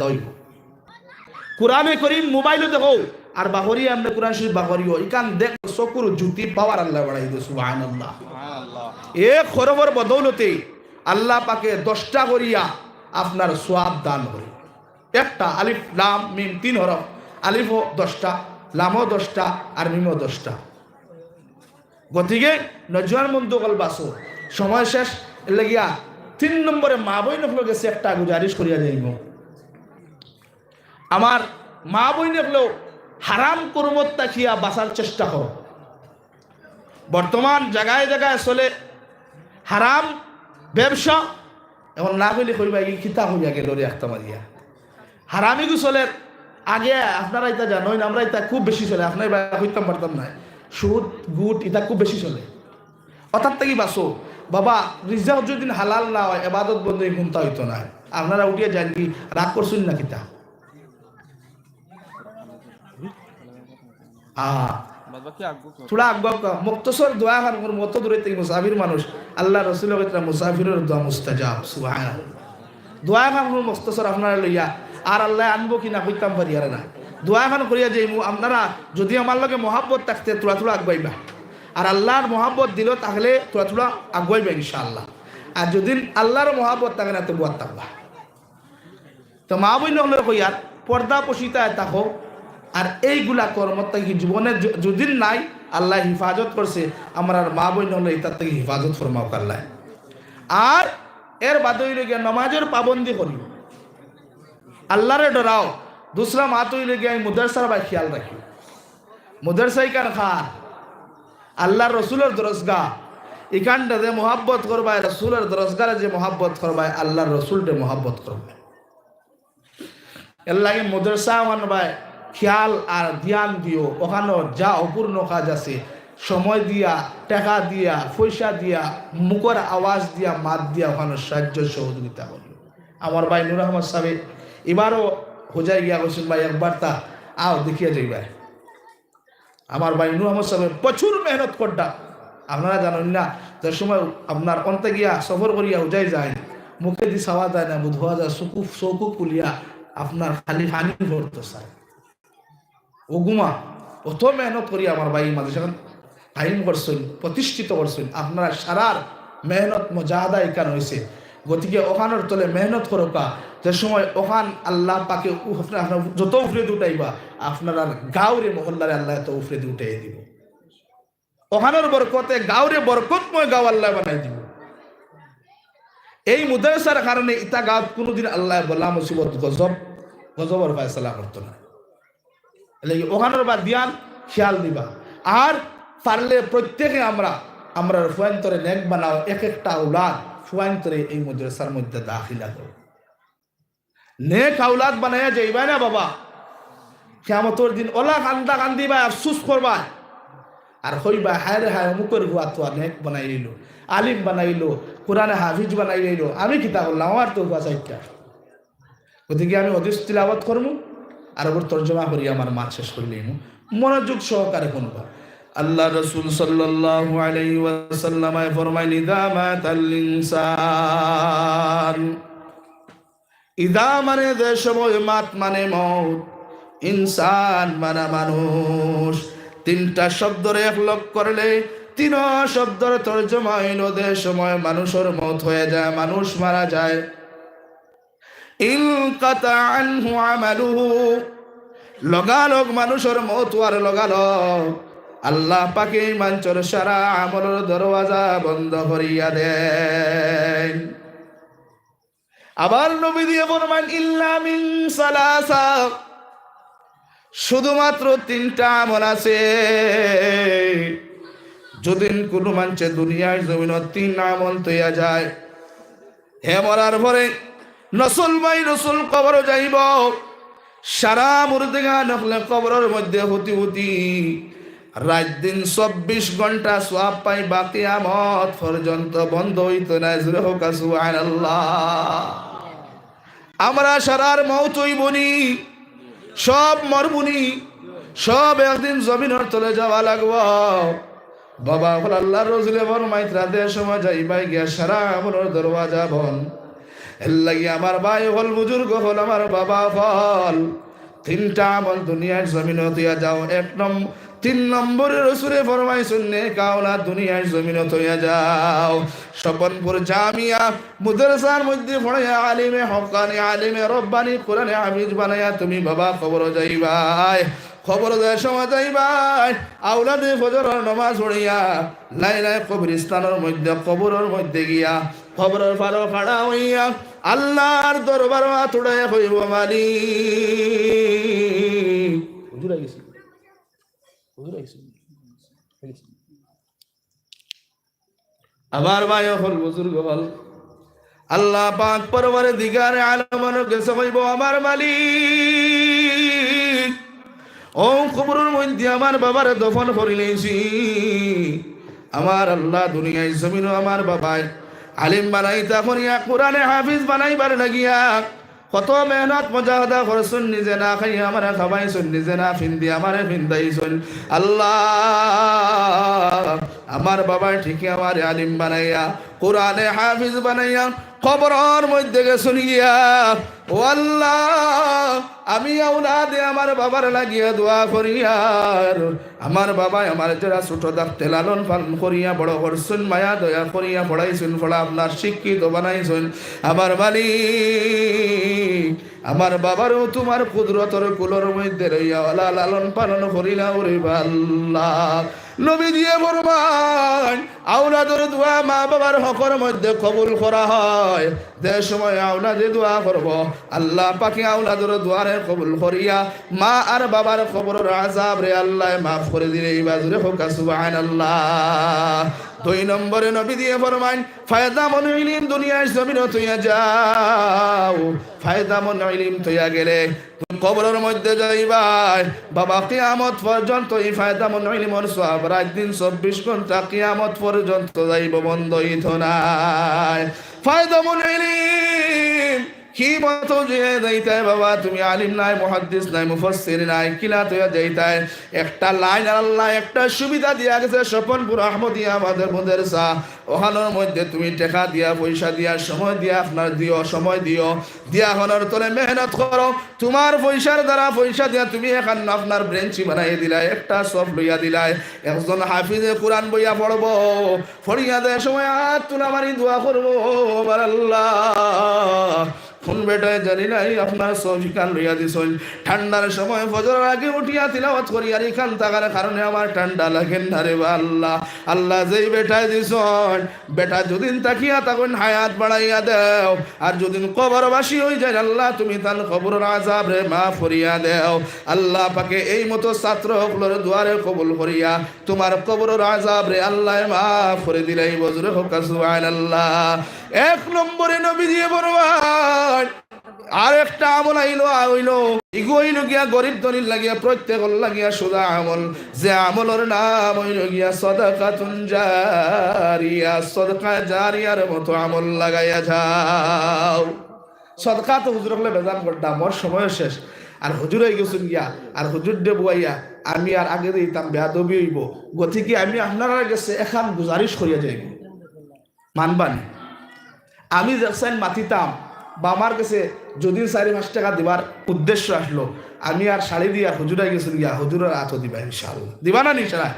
দইব কোরআনে করিম মোবাইলে দেখো আর বাহরি আমরা কোরআন শরীফ বাহরিও ইকান দেখ চকুর জুতি পাওয়ার আল্লাহ বাড়াই দিও সুবহানাল্লাহ। এক হরফের বদৌলতে আল্লাহ পাকে 10টা করিয়া আপনার সওয়াব দান করে। একটা আলিফ লাম মিম 3 হরফ, আলিফও 10টা, লামও 10টা আর মিমও 10টা। গতিকে নজওয়ান বন্ধু কল বাসো সময় শেষ লাগিয়া 3 নম্বরে মা বই নফল গেছে একটা গুজারিশ করিয়া যাইব। আমার মা বই নফলেও হারাম কর্মত তাকিয়া বাঁচার চেষ্টা করো। বর্তমান জায়গায় জায়গায় চলে হারাম ব্যবসা, এখন না হইলে কইবা কি খিতা হইয়া গেল রে একটা মারিয়া হারামি চলে। আগে আপনারা এটা জানেন, আমরা এটা খুব বেশি চলে, আপনার হইতাম পারতাম না। সুদ গুট এটা খুব বেশি চলে। অর্থাৎ কি বাসো বাবা রিজার্ভ যদি হালাল না হয় এবাদত বন্ধ গুনতা হইতো না। আপনারা উঠিয়ে যান কি রাগ করছেন না কিতা থোড়া আগ্গা মুক্তসর দোয়া খান মত দূরে থেকে মুসাফির মানুষ আল্লাহ রসুল মুসাফিরের দোয়া মুস্তাজাব সুবহানাল্লাহ। দোয়া খান মুক্তসর আপনারা লইয়া আর আল্লাহ আনবো কিনা হইতাম পারি আর না। দোয়া খান করিয়া যে আপনারা যদি আমার লগে মহাব্বত থাকতে তোরা তোরা আগুয়াইবা, আর আল্লাহর মহাব্বত দিল তাহলে তোরা তোরা আগুয়াইবা ইনশাআল্লাহ। আর যদি আল্লাহর মহাব্বত থাকে না তো বুয়ার থাকবা। তো মা বইন হলে কইয়ার পর্দা পশিতায় থাকো। আর এইগুলা কর্মত থেকে জীবনে যদি নাই আল্লাহ হিফাজত করছে, আমার আর মা বইন হলে তার থেকে হিফাজত ফরমাও আল্লাহ। আর এর বাদ হইলে গিয়া নমাজের পাবন্দি করি, আল্লাহরে ডরাও। দুসরা মাত হইলে গিয়া মুদারসার ভাই খেয়াল রাখি। মুদারসাই কান খান আল্লাহর রসুলের দরজগা এখানটা যে মোহাব্বত করবায়, রসুলের দরজগারে যে মোহাব্বত করবায়, আল্লাহর রসুলটে মোহাব্বত করবে। এর লাগে মুদারসা মানবায় খেয়াল আর ধ্যান দিও। ওখানে যা অপূর্ণ কাজ আছে সময় দিয়া, টাকা দিয়া, পয়সা দিয়া, মুখের আওয়াজ দিয়া, মাত দিয়া ওখানে সাহায্য সহযোগিতা করি। আমার ভাই নূর আহমদ সাহেব এবারও হোজাই গিয়া বলছেন ভাই একবার তা আও দেখিয়া যাই ভাই। আমার ভাই নূর আহমদ সাহেব প্রচুর মেহনত করটা। আপনারা জানেন না যে সময় আপনার অন্তে গিয়া সফর করিয়া হোজাই যায়, মুখে দি চাওয়া যায় না, ধোয়া যায়, চকু কুলিয়া আপনার খালি পানি ভরতে চায়। ওগুমা অত মেহনত করি আমার ভাই মাঝে সেখান টাইম করছেন, প্রতিষ্ঠিত করছেন। আপনারা সারার মেহনত মজাহাদা এখান হয়েছে। গতিকে ওখানের তলে মেহনত করোকা, যে সময় ওখান আল্লাহ পাকে আপনার যত উফরে উঠাইবা আপনার আর গাঁওরে মহল্লারে আল্লাহ এত উফরে উঠাই দিব। ওখানের বরকতে গাঁওরে বরকতময় গাঁও আল্লাহ বানাই দিব। এই মুদারসার কারণে ইতা গাঁও কোনোদিন আল্লাহ বলা মুসিবত গজবর ফয়সালা করতো না। ওখানের বা ধ্যান খেয়াল দিবা। আর পারলে প্রত্যেকে আমরা ফুয়ান্তরে নেক বানাও, এক একটা আওলাদ ফুয়ান্তরে এই মাদ্রাসার মধ্যে দাখিলা করো। নেক আওলাদ বানাইয়া যাইবা না বাবা, কিয়ামতের দিন ওলা কান্দা কান্দিবা, আফসুস করবা আর হইবা হায় রে হায় অমুকের হুয়া তো নেক বানাই লইল, আলিম বানাইলো, কোরআনে হাফিজ বানাই লইল, আমি কিতা করলাম, আমার তো হুয়া চাইটা। গতিকে আমি হদিস তিলাওয়াত করবো আর ওর তর্জমা করি আমার মাছ শেষ করলেই মনোযোগ সহকারে শুনবা। আল্লাহ রাসূল সাল্লাল্লাহু আলাইহি ওয়াসাল্লাম ফরমাইলেন ইযা মাতাল ইনসান, ইযা মানে যে সময়, মাত মানে মউত, ইনসান মানে মানুষ। 3টা শব্দরে এক লগ করলে 3 শব্দের তর্জমা হইল যে সময় মানুষের মউত হয়ে যায়, মানুষ মারা যায়। ইনকাতা আনহু আমালুহু, লগালগ মানুষের মউত হওয়ার লগালগ আল্লাহ পাকে মানুষের সারা আমলের দরওয়াজা বন্ধ করিয়া দেন। আবার নবী দিয়ে ফরমান ইল্লা মিন সালাসা, শুধুমাত্র 3টা আমল আছে। যদি কোনো মানুষের দুনিয়ার জমিনত 3 আমল তৈয়া যায়, হে মরার পরে নসল ভাই রসুল কবর যাইব, সারা মুর্দেগা নকলে কবরের মধ্যে হতি হতি রাত দিন 24 ঘন্টা সওয়াব পাই, বাকি কিয়ামত পর্যন্ত বন্ধ হইতো না। জোরে হোক সুবহানাল্লাহ। আমরা সারার মউত হইবনি, সব মরবুনি, সব একদিন জমিনের তলে যাওয়া লাগব। বাবা আল্লাহর রাসূল ফরমাইত রাতের সময় যাইবাই গিয়া সারা আমলের দরওয়াজা বন্ধ, এর লাগি আমার ভাই হল, বুজুর্গ হল, আমার বাবা হল, তিনটা আমল দুনিয়ার জমিনে দিয়া যাও। 3 নম্বরে রসুলে ফরমাইছেন নেক আওলাদ দুনিয়ার জমিনে তৈয়া যাও। স্বপনপুর জামিয়া মাদ্রাসার মধ্যে পড়াইয়া আলিমে হক্কানি, আলিমে রব্বানি, কোরআনে হাফিজ বানাইয়া তুমি বাবা খবর যাইবাই। খবর দেওয়ার সময় যাইবাই আওলাদে ফজরের নামাজ পড়িয়া লাইলায় কবরস্থানের মধ্যে, কবরের মধ্যে গিয়া খবরের ফারো খাড়া হইয়া আল্লাহর দরবার তুড়াইয়া হইব মালিক। হুজুর আইছে, হুজুর আইছে। আমার ভাই হল, বুজুর্গ হল, আল্লাহ পাক পরওয়ারদিগারে আলমের কাছে হইব আমার মালিক, ও কবরের মধ্যে আমার বাবার দফন করিলেছি। আমার আল্লাহ দুনিয়ায় জমিনও আমার বাবায় আলিম বানাইতা করিয়া কোরআনে হাফিজ বানাইবার লাগিয়া কত মেহনত মুজাহাদা করছুন, নিজে না খাইয়া আমারে খাবাইছুন, নিজে না ফিন্দি আমারে ফিন্দাইছুন। আল্লাহ আমার বাবা ঠিকই আমার আলিম বানাইয়া কোরআনে হাফিজ বানাইয়া কবরের মধ্যে গেছুন গিয়া। ও আল্লাহ আমি আওলাদে আমার বাবার লাগিয়া দোয়া করিয়া, আমার বাবা আমার যারা ছোট থাকতে লালন পালন করিয়া বড় করছুন, মায়া দয়া করিয়া পড়াইছুন, পড়া আপনার শিক্ষিত বানাইছুন। আমার মালিক আমার বাবারও তোমার কুদরতর কুলোর মধ্যে রইয়া ওলা লালন পালন করিলা। ওরে আল্লাহ নবী দিয়ে ফরমান আওলাদের দোয়া মা বাবার হকের মধ্যে কবুল করা হয়। যে সময় আওলাদে দোয়া করব আল্লাহ পাকে আওলাদের দোয়ারে কবুল করিয়া মা আর বাবার কবরের আযাব রে আল্লাহ মাফ করে দিলে এই বাজুরে হোক সুবহানাল্লাহ। 2 নম্বরে নবী দিয়ে ফরমান ফায়দামুন ইলম দুনিয়ার জমিনে তৈয়া যাও। ফায়দামুন ইলম তৈয়া গেলে কবরের মধ্যে যাইবাই বাবা কিয়ামত পর্যন্ত এই ফায়দামুন ইলমের সওয়াব রাত দিন 24 ঘন্টা কিয়ামত পর্যন্ত যাইব, বন্ধ হইতো নাই। ফায়দামুন ইলম কি মতো যে যাইতাই বাবা, তুমি আলিম নাই, মুহাদ্দিস নাই, মুফাসসির নাই, কিলা তৈয়া যাইতাই একটা লাইন আল্লাহ একটা সুবিধা দিয়া গেছে। স্বপনপুর আহমদিয়া আমাদের মাদ্রাসা ওখানের মধ্যে তুমি টাকা দিয়া পয়সা দিয়া সময় দিয়া আপনার দিও, সময় দিও দিয়া হনার তোলে মেহনত করো। তোমার পয়সার দ্বারা পয়সা দিয়া তুমি এখন আপনার ব্রেঞ্চি বানাই দিলাই, একটা সব লইয়া দিলাই, একজন হাফিজে কোরআন বইয়া পড়বো, পড়িয়া দেয় সময় আর তুলা মারি দোয়া করবো আমার আল্লাহ কোন বেটায় জানি নাই আপনার সফিকান লইয়া দিছেন। ঠান্ডার সময় ফজরের আগে উঠিয়া তিলাওয়াত করিয়া এখান থাকার কারণে আমার ঠান্ডা লাগেন না রে আল্লাহ। আল্লাহ যেই বেটায় দিছেন বেটা যদিন তাকিয়া তখন হায়াত বাড়াইয়া দেও, আর যদিন কবরবাসী হয়ে যায় আল্লাহ তুমি তার কবরের আযাব রে মাফ করিয়া দেও। আল্লাহ পাকে এই মতো ছাত্র হকলের দুয়ারে কবুল করিয়া তোমার কবরের আযাব রে আল্লাহ মাফ করে দিলাই বজরে হোক সুবহানাল্লাহ। 1 নম্বরে নবী দিয়ে বলবান আর একটা আমল আইলো ইগোইল গিয়া গরিব দলিল লাগিয়া প্রত্যেক লাগিয়া সুদা আমল, যে আমলের নাম হইল গিয়া সাদাকাতুন জারিয়া। সাদকা জারিয়ার মতো আমল লাগাইয়া যাও। সাদকা তো হুজুর হলে বেজান করতাম, মোর সময় শেষ আর হুজুর হয়ে গেছেন গিয়া আর হুজুর দে বুয়াইয়া আমি আর আগে দিতাম বেয়াদবি হইব, গতিকে আমি আপনারা গেছে এখন গুজারিশ করিয়া যাইব মানবান। আমি দেখছেন মাতিতাম বা আমার কাছে যদি 4-5 টাকা দিবার উদ্দেশ্য আসলো, আমি আর শাড়ি দিয়া হুজুরাই গেছেন গিয়া হুজুরের হাত দিবা ইনশাআল্লাহ, দিবা না নিশারা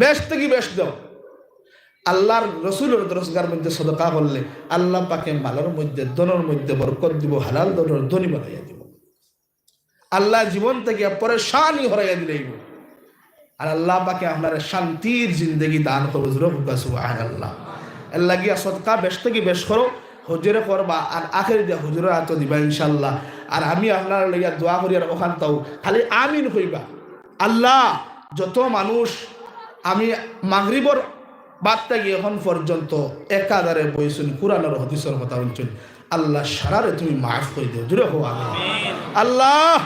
বেশ থেকে বেশ দাও। আল্লাহর রসুলের রোজগার মধ্যে সদকা করলে আল্লাহ পাকে মালের মধ্যে দনের মধ্যে বরকত দিব, হালাল দনের ধনী বানাইয়া দিব। আল্লাহ জীবন থেকে পরেশানি হরাইয়া দিলেইব, আর আল্লাহ পাকে আপনার শান্তির জিন্দগি দান করবো। সুবহানাল্লাহ। আল্লাহ গিয়া সদকা বেশ থেকে বেশ করো, হুজুরে করবা আর আখেরি দিয়া হুজুরের হাত দিবা ইনশাল্লাহ। আর আমি আপনার লইয়া দোয়া করি আর ওখান তাও খালি আমিন হইবা। আল্লাহ যত মানুষ আমি মাগরিবর বাদটা গিয়ে এখন পর্যন্ত একাধারে বইছুন কুরআনের হাদিসের কথা বলছেন, আল্লাহ সারারে তুমি মাফ করে দেও, জুড়ে হো আমি। আল্লাহ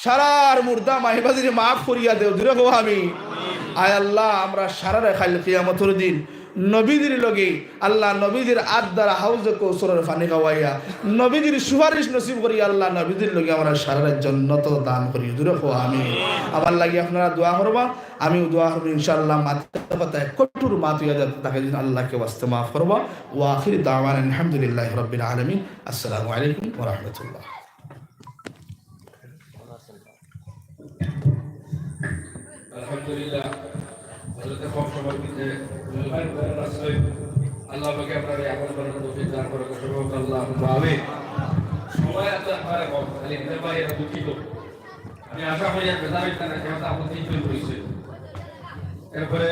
সারার মুর্দা মাহিবাজিরে মাফ করিয়া দেও, জুড়ে হো আমি। আয় আল্লাহ আমরা সারারে খাইল কিয়ামতের দিন নবীদের লগে আল্লাহ নবীদের আদ দ্বারা হাউজে কৌসরের পানি খাওয়াইয়া নবীদের সুপারিশ নসিব করি আল্লাহ নবীদের লগে আমরা সারা জন্নত দান করি দূরে হো আমি আমার লাগে আপনারা দোয়া করবা আমিও দোয়া করবো ইনশাআল্লাহ মাথা পাতায় কঠোর মাতুয়া তাকে দিন আল্লাহকে ওয়াস্তে মাফ করবা ও আখির দাওয়ান আলহামদুলিল্লাহ রাব্বিল আলামিন আসসালামু আলাইকুম ওয়া রাহমাতুল্লাহ আলহামদুলিল্লাহ হযরতে কম সময়ের মধ্যে আল্লাহ পাকে আপনার আমল করার তৌফিক দান করুন সুবহানাল্লাহ আমিন সময় এত আমার কম খালি নিতে পারি না দুঃখিত আমি আশা করি আর বেজার হইতে না যেহেতু আপনি তিনজন করেছে এরপরে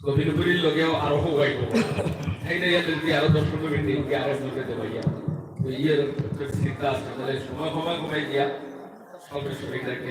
কবিরপুরির লোকেও আরো হইব এইটা যদি আরো 10 মিনিট দিয়ে আরো বলতে ভাইয়া তো ইয়ের চিন্তা আছে তাহলে সময় কমাই গিয়া সব কিছু রেখে রাখি